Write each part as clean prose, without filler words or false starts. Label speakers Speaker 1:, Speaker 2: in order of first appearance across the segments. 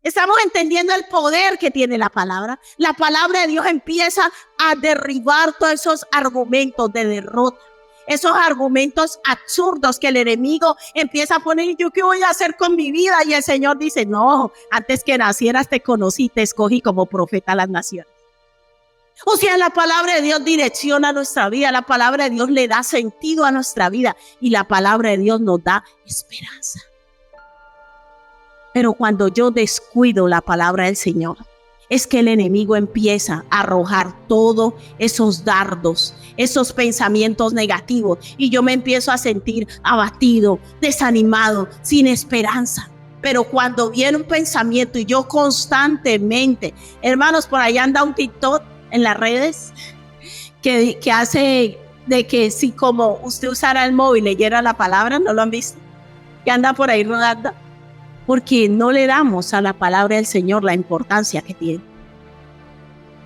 Speaker 1: Estamos entendiendo el poder que tiene la palabra. La palabra de Dios empieza a derribar todos esos argumentos de derrota, esos argumentos absurdos que el enemigo empieza a poner. ¿Yo qué voy a hacer con mi vida? Y el Señor dice, no, antes que nacieras te conocí, te escogí como profeta a las naciones. O sea, la palabra de Dios direcciona nuestra vida, la palabra de Dios le da sentido a nuestra vida y la palabra de Dios nos da esperanza. Pero cuando yo descuido la palabra del Señor, es que el enemigo empieza a arrojar todos esos dardos, esos pensamientos negativos y yo me empiezo a sentir abatido, desanimado, sin esperanza. Pero cuando viene un pensamiento y yo constantemente, hermanos, por ahí anda un TikTok en las redes que hace de que si como usted usara el móvil leyera la palabra, ¿no lo han visto? Que anda por ahí rodando, porque no le damos a la palabra del Señor la importancia que tiene.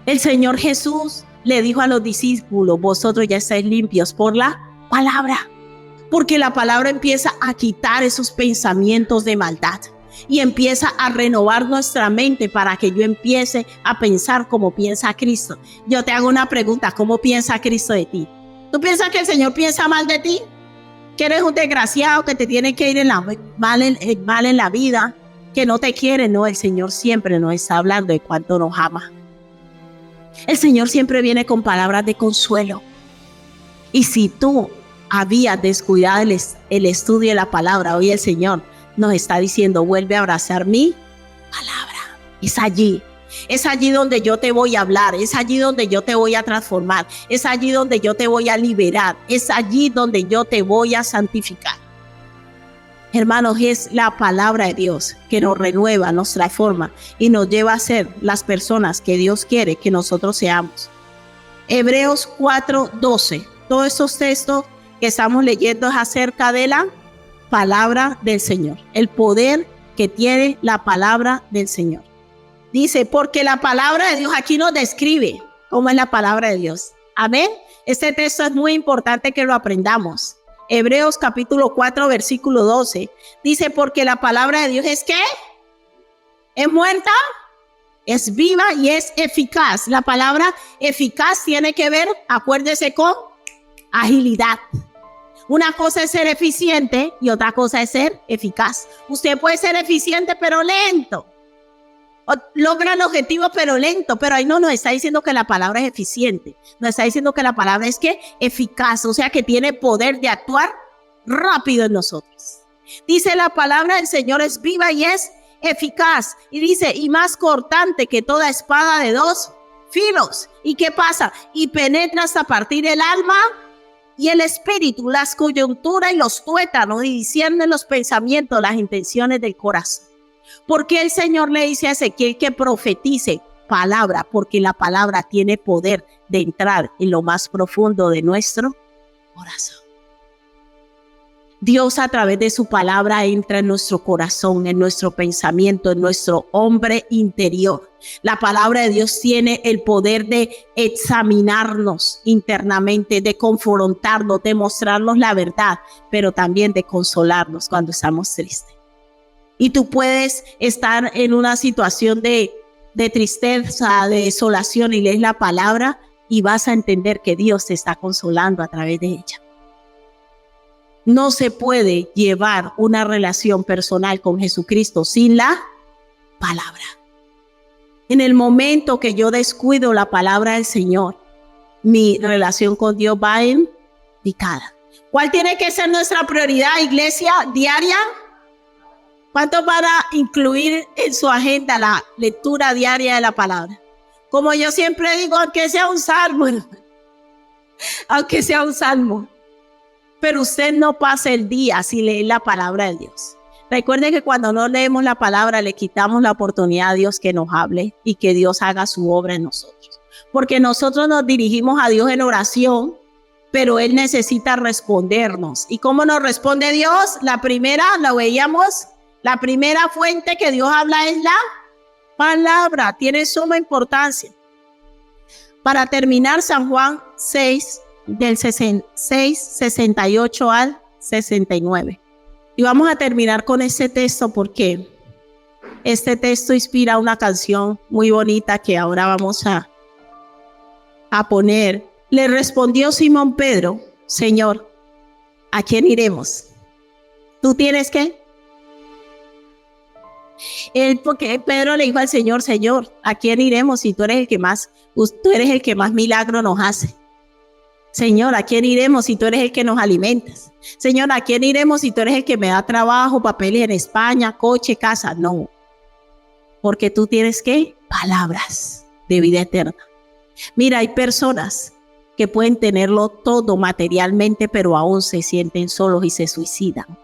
Speaker 1: El Señor Jesús le dijo a los discípulos, vosotros ya estáis limpios por la palabra, porque la palabra empieza a quitar esos pensamientos de maldad y empieza a renovar nuestra mente para que yo empiece a pensar como piensa Cristo. Yo te hago una pregunta, ¿cómo piensa Cristo de ti? ¿Tú piensas que el Señor piensa mal de ti? ¿Que eres un desgraciado, que te tiene que ir mal en la vida, que no te quiere? No, el Señor siempre nos está hablando de cuánto nos ama. El Señor siempre viene con palabras de consuelo. Y si tú habías descuidado el estudio de la palabra, hoy el Señor nos está diciendo, vuelve a abrazar mi palabra. Es allí donde yo te voy a hablar, es allí donde yo te voy a transformar, es allí donde yo te voy a liberar, es allí donde yo te voy a santificar. Hermanos, es la palabra de Dios que nos renueva, nos transforma y nos lleva a ser las personas que Dios quiere que nosotros seamos. Hebreos 4:12, todos esos textos que estamos leyendo es acerca de la palabra del Señor, el poder que tiene la palabra del Señor. Dice, porque la palabra de Dios aquí nos describe cómo es la palabra de Dios. Amén. Este texto es muy importante que lo aprendamos. Hebreos capítulo 4, versículo 12. Dice, porque la palabra de Dios es ¿qué? ¿Es muerta? Es viva y es eficaz. La palabra eficaz tiene que ver, acuérdese, con agilidad. Una cosa es ser eficiente y otra cosa es ser eficaz. Usted puede ser eficiente pero lento. Logra el objetivo pero lento, pero ahí no nos está diciendo que la palabra es eficiente, nos está diciendo que la palabra es que eficaz, o sea que tiene poder de actuar rápido en nosotros. Dice, la palabra del Señor es viva y es eficaz, y dice, y más cortante que toda espada de dos filos. ¿Y qué pasa? Y penetra hasta partir el alma y el espíritu, las coyunturas y los tuétanos, y discierne los pensamientos, las intenciones del corazón. Porque el Señor le dice a Ezequiel que profetice palabra, porque la palabra tiene poder de entrar en lo más profundo de nuestro corazón. Dios a través de su palabra entra en nuestro corazón, en nuestro pensamiento, en nuestro hombre interior. La palabra de Dios tiene el poder de examinarnos internamente, de confrontarnos, de mostrarnos la verdad, pero también de consolarnos cuando estamos tristes. Y tú puedes estar en una situación de tristeza, de desolación y lees la palabra y vas a entender que Dios te está consolando a través de ella. No se puede llevar una relación personal con Jesucristo sin la palabra. En el momento que yo descuido la palabra del Señor, mi relación con Dios va en picada. ¿Cuál tiene que ser nuestra prioridad, iglesia, diaria? ¿Cuántos van a incluir en su agenda la lectura diaria de la palabra? Como yo siempre digo, aunque sea un salmo, aunque sea un salmo. Pero usted no pasa el día sin leer la palabra de Dios. Recuerden que cuando no leemos la palabra, le quitamos la oportunidad a Dios que nos hable y que Dios haga su obra en nosotros. Porque nosotros nos dirigimos a Dios en oración, pero Él necesita respondernos. ¿Y cómo nos responde Dios? La primera, la veíamos, la primera fuente que Dios habla es la palabra. Tiene suma importancia. Para terminar, San Juan 6, del 68 al 69. Y vamos a terminar con ese texto porque Este texto inspira una canción muy bonita que ahora vamos a poner. Le respondió Simón Pedro: Señor, ¿a quién iremos? ¿Tú tienes qué? Porque Pedro le dijo al Señor: Señor, ¿a quién iremos si tú eres el que más milagro nos hace? Señor, ¿a quién iremos si tú eres el que nos alimentas? Señor, ¿a quién iremos si tú eres el que me da trabajo, papeles en España, coche, casa? No, porque tú tienes ¿qué? Palabras de vida eterna. Mira, hay personas que pueden tenerlo todo materialmente, pero aún se sienten solos y se suicidan.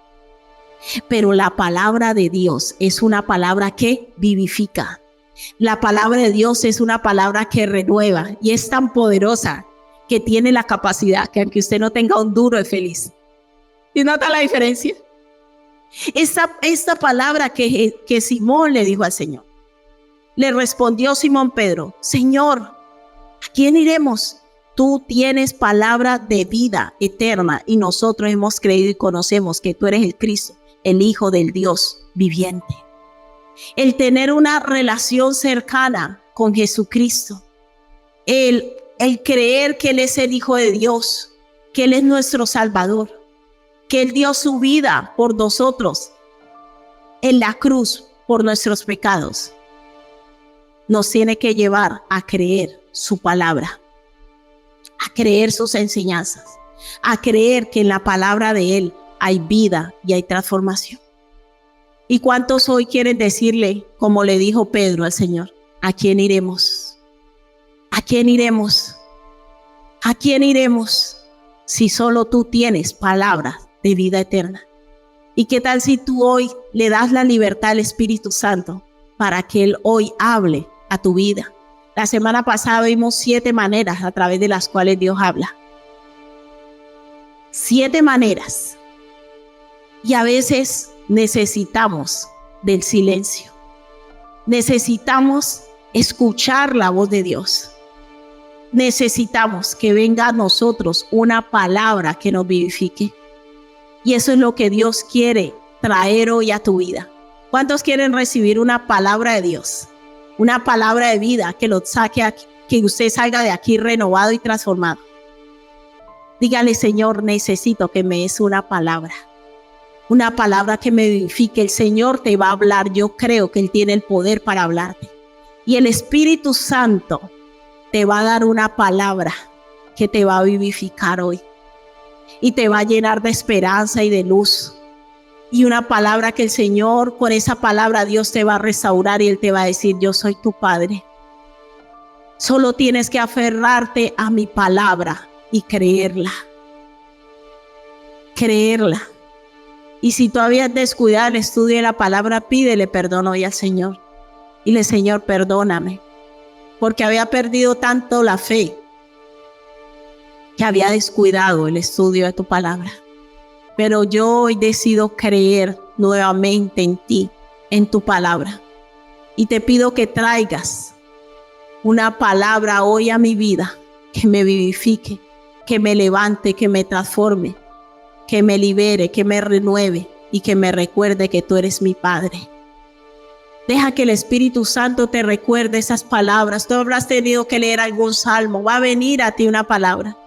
Speaker 1: Pero la palabra de Dios es una palabra que vivifica. La palabra de Dios es una palabra que renueva y es tan poderosa que tiene la capacidad que aunque usted no tenga un duro es feliz. ¿Y nota la diferencia? Esta palabra que Simón le dijo al Señor. Le respondió Simón Pedro: Señor, ¿a quién iremos? Tú tienes palabra de vida eterna y nosotros hemos creído y conocemos que tú eres el Cristo, el Hijo del Dios viviente. El tener una relación cercana con Jesucristo, el creer que Él es el Hijo de Dios, que Él es nuestro Salvador, que Él dio su vida por nosotros en la cruz por nuestros pecados, nos tiene que llevar a creer su palabra, a creer sus enseñanzas, a creer que en la palabra de Él hay vida y hay transformación. ¿Y cuántos hoy quieren decirle, como le dijo Pedro al Señor: ¿a quién iremos? ¿A quién iremos? ¿A quién iremos si solo tú tienes palabras de vida eterna? ¿Y qué tal si tú hoy le das la libertad al Espíritu Santo para que Él hoy hable a tu vida? La semana pasada vimos 7 maneras a través de las cuales Dios habla. 7 maneras. Y a veces necesitamos del silencio. Necesitamos escuchar la voz de Dios. Necesitamos que venga a nosotros una palabra que nos vivifique. Y eso es lo que Dios quiere traer hoy a tu vida. ¿Cuántos quieren recibir una palabra de Dios? Una palabra de vida que lo saque aquí, que usted salga de aquí renovado y transformado. Dígale: Señor, necesito que me des una palabra que me vivifique. El Señor te va a hablar. Yo creo que Él tiene el poder para hablarte. Y el Espíritu Santo te va a dar una palabra que te va a vivificar hoy. Y te va a llenar de esperanza y de luz. Y una palabra que el Señor, con esa palabra Dios te va a restaurar y Él te va a decir: yo soy tu Padre. Solo tienes que aferrarte a mi palabra y creerla. Creerla. Y si tú habías descuidado el estudio de la palabra, pídele perdón hoy al Señor. Dile: Señor, perdóname, porque había perdido tanto la fe que había descuidado el estudio de tu palabra. Pero yo hoy decido creer nuevamente en ti, en tu palabra. Y te pido que traigas una palabra hoy a mi vida que me vivifique, que me levante, que me transforme, que me libere, que me renueve y que me recuerde que tú eres mi Padre. Deja que el Espíritu Santo te recuerde esas palabras. Tú habrás tenido que leer algún salmo. Va a venir a ti una palabra.